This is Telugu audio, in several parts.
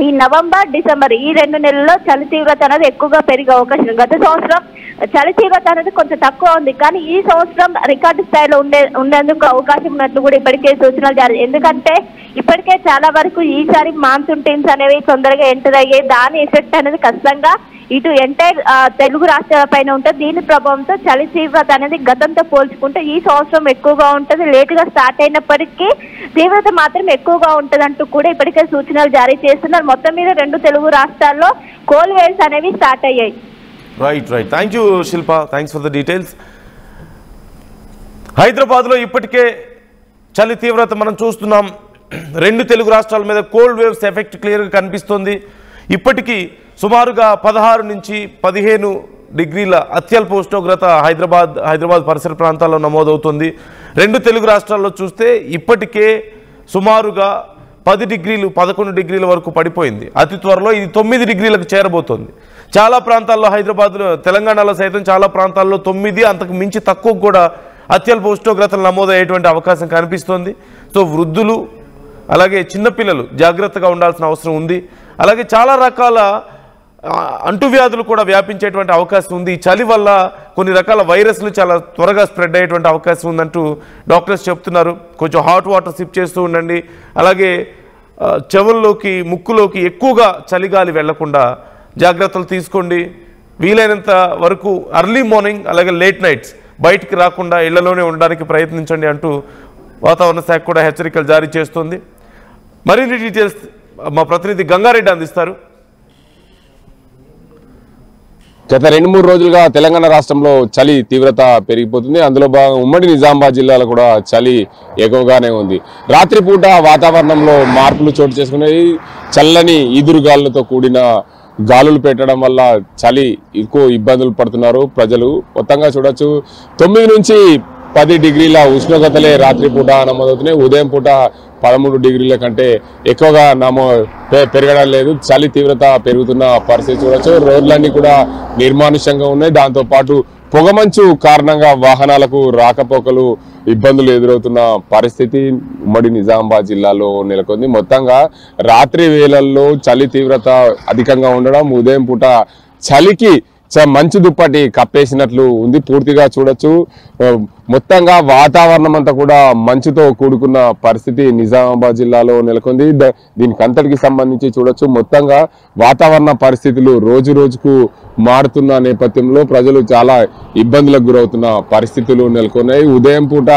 ఈ నవంబర్ డిసెంబర్ ఈ 2 నెలల్లో చలి తీవ్రత అనేది ఎక్కువగా పెరిగే అవకాశం. గత సంవత్సరం చలి తీవ్రత అనేది కొంచెం తక్కువ ఉంది, కానీ ఈ సంవత్సరం రికార్డు స్థాయిలో ఉండేందుకు అవకాశం ఉన్నట్లు కూడా ఇప్పటికే సూచనలు జారీ. ఎందుకంటే ఇప్పటికే చాలా వరకు ఈసారి మాన్సూన్ టీమ్స్ అనేవి తొందరగా ఎంటర్ అయ్యాయి. దాని ఎఫెక్ట్ అనేది ఖచ్చితంగా ఇటు ఎంటైర్ తెలుగు రాష్ట్రాల పైన ఉంటుంది. దీని ప్రభావంతో చలి తీవ్రత అనేది గతంతో పోల్చుకుంటే ఈ సంవత్సరం ఎక్కువగా ఉంటుంది. లేటుగా స్టార్ట్ అయినప్పటికీ తీవ్రత మాత్రం ఎక్కువగా ఉంటుంది అంటూ కూడా ఇప్పటికే సూచనలు జారీ చేస్తున్నారు. మొత్తం మీద 2 తెలుగు రాష్ట్రాల్లో కోల్డ్ వేవ్స్ అనేవి స్టార్ట్ అయ్యాయి. Right. Thank you Shilpa, thanks for the details. హైదరాబాద్లో ఇప్పటికే చలి తీవ్రత మనం చూస్తున్నాం. 2 తెలుగు రాష్ట్రాల మీద కోల్డ్ వేవ్స్ ఎఫెక్ట్ క్లియర్గా కనిపిస్తుంది. ఇప్పటికీ సుమారుగా 16 నుంచి 15 డిగ్రీల అత్యల్ప ఉష్ణోగ్రత హైదరాబాద్ పరిసర ప్రాంతాల్లో నమోదవుతుంది. 2 తెలుగు రాష్ట్రాల్లో చూస్తే ఇప్పటికే సుమారుగా 10 డిగ్రీలు 11 డిగ్రీల వరకు పడిపోయింది. అతి త్వరలో ఇది 9 డిగ్రీలకు చేరబోతోంది. చాలా ప్రాంతాల్లో హైదరాబాద్లో, తెలంగాణలో సైతం చాలా ప్రాంతాల్లో 9 అంతకు మించి తక్కువ కూడా అత్యల్ప ఉష్ణోగ్రతలు నమోదయ్యేటువంటి అవకాశం కనిపిస్తోంది. సో వృద్ధులు అలాగే చిన్నపిల్లలు జాగ్రత్తగా ఉండాల్సిన అవసరం ఉంది. అలాగే చాలా రకాల అంటువ్యాధులు కూడా వ్యాపించేటువంటి అవకాశం ఉంది. ఈ చలి వల్ల కొన్ని రకాల వైరస్లు చాలా త్వరగా స్ప్రెడ్ అయ్యేటువంటి అవకాశం ఉందంటూ డాక్టర్స్ చెప్తున్నారు. కొంచెం హాట్ వాటర్ సిప్ చేస్తూ ఉండండి. అలాగే చెవుల్లోకి ముక్కులోకి ఎక్కువగా చలిగాలి వెళ్లకుండా జాగ్రత్తలు తీసుకోండి. వీలైనంత వరకు ఎర్లీ మార్నింగ్ అలాగే లేట్ నైట్స్ బయటికి రాకుండా ఇళ్లలోనే ఉండడానికి ప్రయత్నించండి అంటూ వాతావరణ శాఖ కూడా హెచ్చరికలు జారీ చేస్తుంది. మరిన్ని డీటెయిల్స్ మా ప్రతినిధి గంగారెడ్డి అందిస్తారు. గత 2-3 రోజులుగా తెలంగాణ రాష్ట్రంలో చలి తీవ్రత పెరిగిపోతుంది. అందులో భాగంగా ఉమ్మడి నిజామాబాద్ జిల్లాలో కూడా చలి ఎక్కువగానే ఉంది. రాత్రిపూట వాతావరణంలో మార్పులు చోటు చేసుకున్నాయి. చల్లని ఈదురుగాలులతో కూడిన గాలులు పెట్టడం వల్ల చలి ఎక్కువ ఇబ్బందులు పడుతున్నారు ప్రజలు. మొత్తంగా చూడొచ్చు 9 నుంచి 10 డిగ్రీల ఉష్ణోగ్రతలే రాత్రిపూట నమోదవుతున్నాయి. ఉదయం పూట 13 డిగ్రీల కంటే ఎక్కువగా పెరగడం లేదు. చలి తీవ్రత పెరుగుతున్న పరిస్థితి చూడొచ్చు. రోడ్లన్నీ కూడా నిర్మానుష్యంగా ఉన్నాయి. దాంతోపాటు పొగమంచు కారణంగా వాహనాలకు రాకపోకలు ఇబ్బందులు ఎదురవుతున్న పరిస్థితి ఉమ్మడి నిజామాబాద్ జిల్లాలో నెలకొంది. మొత్తంగా రాత్రి వేళల్లో చలి తీవ్రత అధికంగా ఉండడం, ఉదయం పూట చలికి మంచు దుప్పటి కప్పేసినట్లు ఉంది. పూర్తిగా చూడొచ్చు. మొత్తంగా వాతావరణం అంతా కూడా మంచుతో కూడుకున్న పరిస్థితి నిజామాబాద్ జిల్లాలో నెలకొంది. దీనికి అంతటికి సంబంధించి చూడొచ్చు. మొత్తంగా వాతావరణ పరిస్థితులు రోజు రోజుకు మారుతున్న నేపథ్యంలో ప్రజలు చాలా ఇబ్బందులకు గురవుతున్న పరిస్థితులు నెలకొన్నాయి. ఉదయం పూట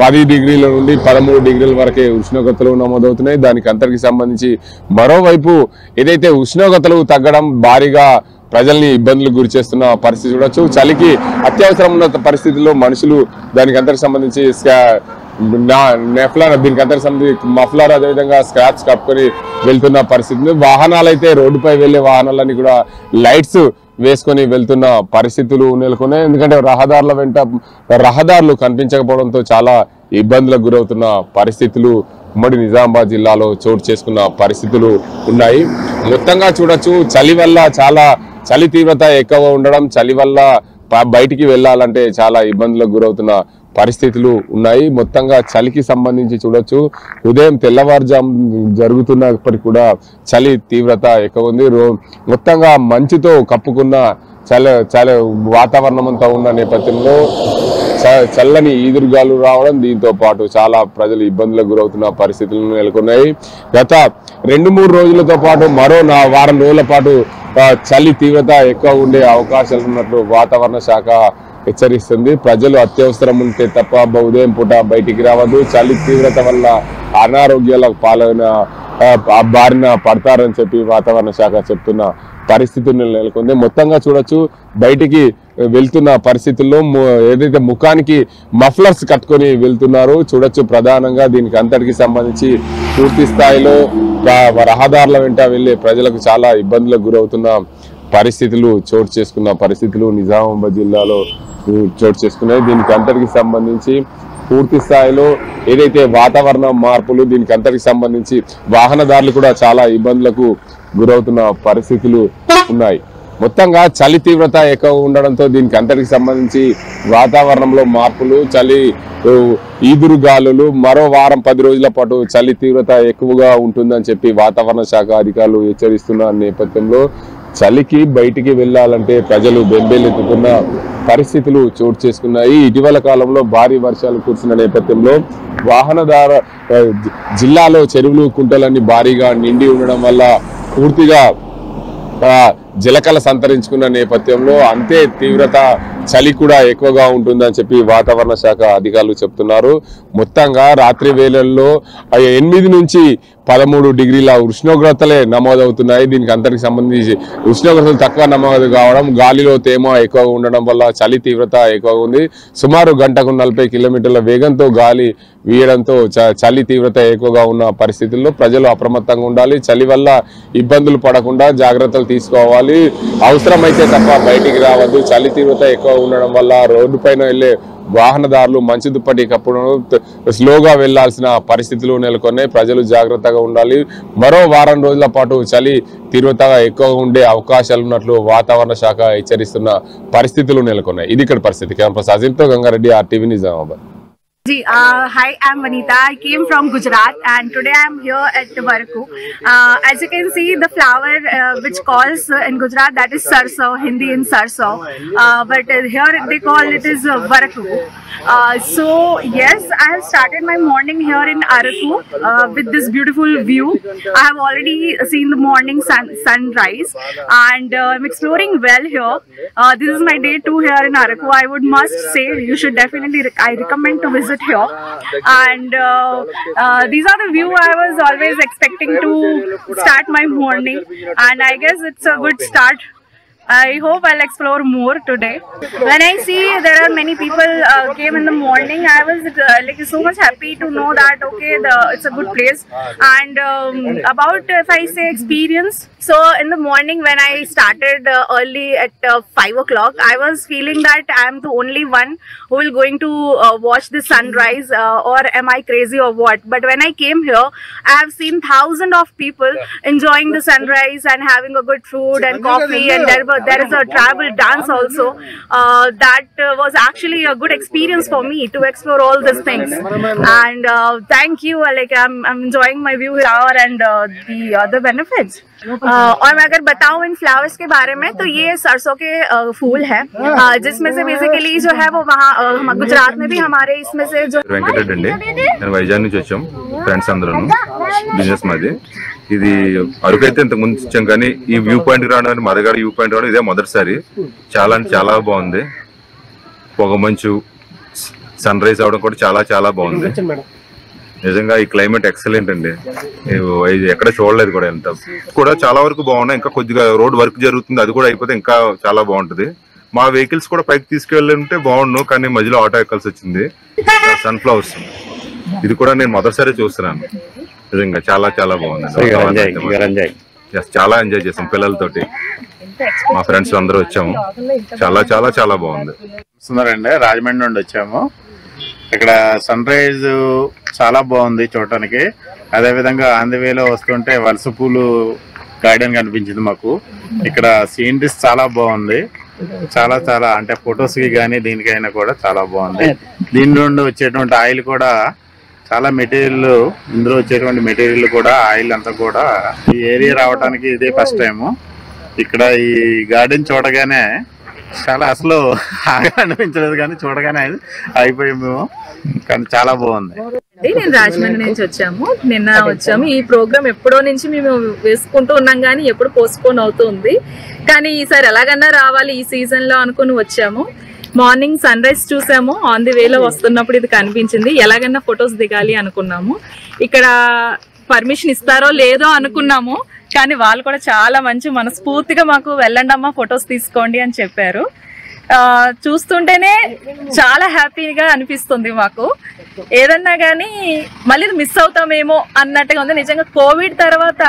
10 డిగ్రీల నుండి 13 డిగ్రీల వరకే ఉష్ణోగ్రతలు నమోదవుతున్నాయి. దానికి అంతటికి సంబంధించి మరోవైపు ఏదైతే ఉష్ణోగ్రతలు తగ్గడం భారీగా ప్రజల్ని ఇబ్బందులకు గురి చేస్తున్న పరిస్థితి చూడొచ్చు. చలికి అత్యవసరం ఉన్న పరిస్థితుల్లో మనుషులు దానికి అంతకు సంబంధించి నెఫ్లర్, దీనికి అంతకు సంబంధించి మఫ్లర్, అదేవిధంగా స్క్రాప్స్ కప్పుకొని వెళ్తున్న పరిస్థితి. వాహనాలు అయితే రోడ్డుపై వెళ్లే వాహనాలన్నీ కూడా లైట్స్ వేసుకొని వెళ్తున్న పరిస్థితులు నెలకొన్నాయి. ఎందుకంటే రహదారుల వెంట రహదారులు కనిపించకపోవడంతో చాలా ఇబ్బందులకు గురవుతున్న పరిస్థితులు ఉమ్మడి నిజామాబాద్ జిల్లాలో చోటు చేసుకున్న పరిస్థితులు ఉన్నాయి. మొత్తంగా చూడొచ్చు. చలి వల్ల చాలా చలి తీవ్రత ఎక్కువ ఉండడం, చలి వల్ల బయటికి వెళ్ళాలంటే చాలా ఇబ్బందులకు గురవుతున్న పరిస్థితులు ఉన్నాయి. మొత్తంగా చలికి సంబంధించి చూడొచ్చు. ఉదయం తెల్లవారుజాము జరుగుతున్నప్పటికీ కూడా చలి తీవ్రత ఎక్కువ ఉంది. మొత్తంగా మంచుతో కప్పుకున్న చలి వాతావరణం అంతా ఉన్న నేపథ్యంలో చల్లని ఈదురుగాలు రావడం, దీంతో పాటు చాలా ప్రజలు ఇబ్బందులకు గురవుతున్న పరిస్థితులు నెలకొన్నాయి. గత 2-3 రోజులతో పాటు మరో వారం రోజుల పాటు చలి తీవ్రత ఎక్కువ ఉండే అవకాశాలు ఉన్నట్లు వాతావరణ శాఖ హెచ్చరిస్తుంది. ప్రజలు అత్యవసరం ఉంటే తప్ప ఉదయం పూట బయటికి రావద్దు. చలి తీవ్రత వల్ల అనారోగ్యాల పాలైన బారిన పడతారని చెప్పి వాతావరణ శాఖ చెప్తున్న పరిస్థితులు నెలకొంది. మొత్తంగా చూడొచ్చు. బయటికి వెళ్తున్న పరిస్థితుల్లో ఏదైతే ముఖానికి మఫ్లర్స్ కట్టుకొని వెళ్తున్నారు చూడొచ్చు. ప్రధానంగా దీనికి అంతటికి సంబంధించి పూర్తి స్థాయిలో రహదారుల వెంట వెళ్లే ప్రజలకు చాలా ఇబ్బందులకు గురవుతున్న పరిస్థితులు చోటు చేసుకున్న పరిస్థితులు నిజామాబాద్ జిల్లాలో చోటు చేసుకున్నాయి. దీనికి అంతటికి సంబంధించి పూర్తి స్థాయిలో ఏదైతే వాతావరణ మార్పులు, దీనికి అంతటికి సంబంధించి వాహనదారులు కూడా చాలా ఇబ్బందులకు గురవుతున్న పరిస్థితులు ఉన్నాయి. మొత్తంగా చలి తీవ్రత ఎక్కువ ఉండడంతో దీనికి అంతటికి సంబంధించి వాతావరణంలో మార్పులు, చలి ఈదురుగాలులు, మరో వారం 10 రోజుల పాటు చలి తీవ్రత ఎక్కువగా ఉంటుందని చెప్పి వాతావరణ శాఖ అధికారులు హెచ్చరిస్తున్న నేపథ్యంలో చలికి బయటికి వెళ్లాలంటే ప్రజలు బెంబేలెత్తుతున్న పరిస్థితులు చోటు చేసుకున్నాయి. ఇటీవల కాలంలో భారీ వర్షాలు కురిసిన నేపథ్యంలో వాహనదార జిల్లాలో చెరువులు, కుంటలన్నీ భారీగా నిండి ఉండడం వల్ల పూర్తిగా జలకళ సంతరించుకున్న నేపథ్యంలో అంతే తీవ్రత చలి కూడా ఎక్కువగా ఉంటుందని చెప్పి వాతావరణ శాఖ అధికారులు చెప్తున్నారు. మొత్తంగా రాత్రి వేళల్లో 8 నుంచి 13 డిగ్రీల ఉష్ణోగ్రతలే నమోదవుతున్నాయి. దీనికి అంతటికి సంబంధించి ఉష్ణోగ్రతలు తక్కువ నమోదు కావడం, గాలిలో తేమ ఎక్కువగా ఉండడం వల్ల చలి తీవ్రత ఎక్కువగా ఉంది. సుమారు గంటకు 40 కిలోమీటర్ల వేగంతో గాలి వీయడంతో చలి తీవ్రత ఎక్కువగా ఉన్న పరిస్థితుల్లో ప్రజలు అప్రమత్తంగా ఉండాలి. చలి వల్ల ఇబ్బందులు పడకుండా జాగ్రత్తలు తీసుకోవాలి. అవసరమైతే తప్ప బయటికి రావద్దు. చలి తీవ్రత ఎక్కువ ఉండడం వల్ల రోడ్డు పైన వెళ్లే వాహనదారులు మంచు దుప్పటి కప్పును స్లోగా వెళ్లాల్సిన పరిస్థితులు నెలకొన్నాయి. ప్రజలు జాగ్రత్తగా ఉండాలి. మరో వారం రోజుల పాటు చలి తీవ్రతగా ఎక్కువగా ఉండే అవకాశాలు ఉన్నట్లు వాతావరణ శాఖ హెచ్చరిస్తున్న పరిస్థితులు నెలకొన్నాయి. ఇది ఇక్కడ పరిస్థితి. కెమెరా అజిల్తో Gangareddy, RTV Nizamabad. Hi, I'm Vanita. I came from Gujarat and today I'm here at Varaku. As you can see, the flower which calls in Gujarat, that is sarso, Hindi in sarso, but here they call it is Varaku. So yes, I have started my morning here in Araku with this beautiful view. I have already seen the morning sunrise and I'm exploring well here. This is my day 2 here in Araku. I would must say you should definitely I recommend to visit here. And these are the view I was always expecting to start my morning, and I guess it's a good start. I hope I'll explore more today. When I see there are many people came in the morning, I was like so much happy to know that okay, it's a good place. And about if I say experience, so in the morning when I started early at 5 o'clock, I was feeling that I am the only one who will going to watch the sunrise, or am I crazy or what? But when I came here, I have seen thousands of people enjoying the sunrise and having a good food and coffee, and there is a tribal dance also. That was actually a good experience for me to explore all these things. And thank you, like I'm enjoying my view here and the other benefits. और मैं अगर बताऊं इन फ्लावर्स के बारे में, तो ये सरसों के फूल है, जिसमें से बेसिकली जो है वो वहाँ गुजरात में भी हमारे इसमें से जो వెంకటరెడ్డి అండి, నేను వైజాగ్ నుంచి వచ్చాం ఫ్రెండ్స్ అందరూ, బిజినెస్ మాది. ఇది అరకు అయితే ఇంతకు ముందు వచ్చాం, కానీ ఈ వ్యూ పాయింట్ రావడానికి మరగాడ వ్యూ పాయింట్ రావడం ఇదే మొదటిసారి. చాలా అంటే చాలా బాగుంది. పొగ మంచు, సన్ రైజ్ అవడం కూడా చాలా చాలా బాగుంది. నిజంగా ఈ క్లైమేట్ ఎక్సలెంట్ అండి. ఎక్కడ చూడలేదు కూడా. ఎంత కూడా చాలా వరకు బాగున్నాయి. ఇంకా కొద్దిగా రోడ్ వర్క్ జరుగుతుంది, అది కూడా అయిపోతే ఇంకా చాలా బాగుంటది. మా వెహికల్స్ కూడా పైకి తీసుకెళ్ళాలంటే బాగుండు, కానీ మధ్యలో ఆటో ఎక్కాల్సి వచ్చింది. సన్ఫ్లవర్స్ ఇది కూడా నేను మొదటిసారి చూస్తున్నాను. నిజంగా చాలా చాలా బాగుంది. చాలా ఎంజాయ్ చేసాం పిల్లలతోటి, మా ఫ్రెండ్స్ అందరూ వచ్చాము. చాలా చాలా చాలా బాగుంది. వస్తున్నారండి, రాజమండ్రి నుండి వచ్చాము. ఇక్కడ సన్ రైజ్ చాలా బాగుంది చూడటానికి. అదే విధంగా ఆంధ్రవేలో వస్తుంటే వలస పూలు గార్డెన్ కనిపించింది మాకు. ఇక్కడ సీనరీస్ చాలా బాగుంది. చాలా చాలా అంటే ఫొటోస్ కి కానీ దీనికైనా కూడా చాలా బాగుంది. దీని నుండి వచ్చేటువంటి ఆయిల్ కూడా చాలా మెటీరియల్, ఇందులో వచ్చేటువంటి మెటీరియల్ కూడా ఆయిల్ అంతా కూడా ఈ ఏరియా రావడానికి ఇదే ఫస్ట్ టైము. ఇక్కడ ఈ గార్డెన్ చూడగానే చాలా అసలు అనిపించలేదు, కానీ చూడగానే అయిపోయాము మేము. కానీ చాలా బాగుంది. నేను రాజమండ్రి నుంచి వచ్చాము, నిన్న వచ్చాము. ఈ ప్రోగ్రామ్ ఎప్పుడో నుంచి మేము వేసుకుంటూ ఉన్నాం, కానీ ఎప్పుడు పోస్ట్పోన్ అవుతుంది. కానీ ఈసారి ఎలాగన్నా రావాలి ఈ సీజన్ లో అనుకుని వచ్చాము. మార్నింగ్ సన్ రైజ్ చూసాము, ఆన్ ది వేలో వస్తున్నప్పుడు ఇది కనిపించింది. ఎలాగన్నా ఫొటోస్ దిగాలి అనుకున్నాము. ఇక్కడ పర్మిషన్ ఇస్తారో లేదో అనుకున్నాము, కానీ వాళ్ళు కూడా చాలా మంచి మనస్ఫూర్తిగా మాకు వెళ్ళండి అమ్మా ఫొటోస్ తీసుకోండి అని చెప్పారు. చూస్తుంటేనే చాలా హ్యాపీగా అనిపిస్తుంది మాకు. ఏదన్నా కానీ మళ్ళీ మిస్ అవుతామేమో అన్నట్టుగా ఉంది. నిజంగా కోవిడ్ తర్వాత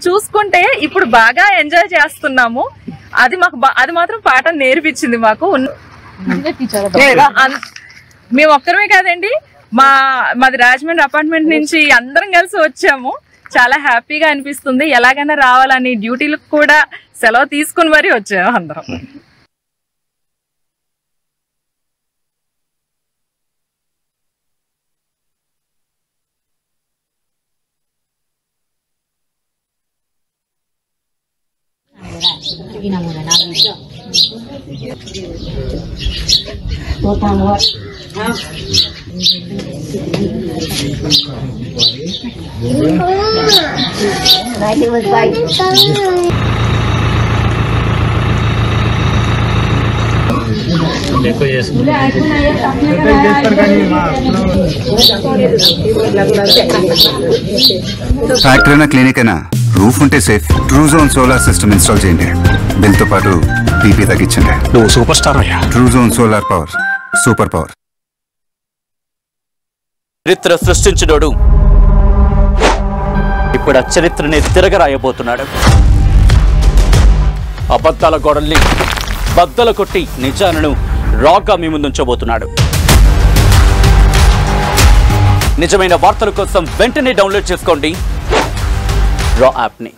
చూసుకుంటే ఇప్పుడు బాగా ఎంజాయ్ చేస్తున్నాము. అది మాత్రం పాఠం నేర్పించింది మాకు. మేము ఒక్కరమే కాదండి, మాది రాజమండ్రి అపార్ట్మెంట్ నుంచి అందరం కలిసి వచ్చాము. చాలా హ్యాపీగా అనిపిస్తుంది. ఎలాగైనా రావాలని డ్యూటీలకు కూడా సెలవు తీసుకుని మరీ వచ్చాము అందరం. ఫ్యాక్టరీ అయినా క్లినిక్ అయినా రూఫ్ ఉంటే safe. Truzon solar system install చేయండి. బిల్ తో పాటు పీపీ తగ్గించండి. నువ్వు సూపర్ స్టార్ అయ్యా. Truzon solar power, super power. చరిత్ర సృష్టించినోడు ఇప్పుడు ఆ చరిత్రని తిరగరాయబోతున్నాడు. అబద్ధాల గోడల్ని బద్దలు కొట్టి నిజాలను రాగా మీ ముందుంచబోతున్నాడు. నిజమైన వార్తల కోసం వెంటనే డౌన్లోడ్ చేసుకోండి రా యాప్ని.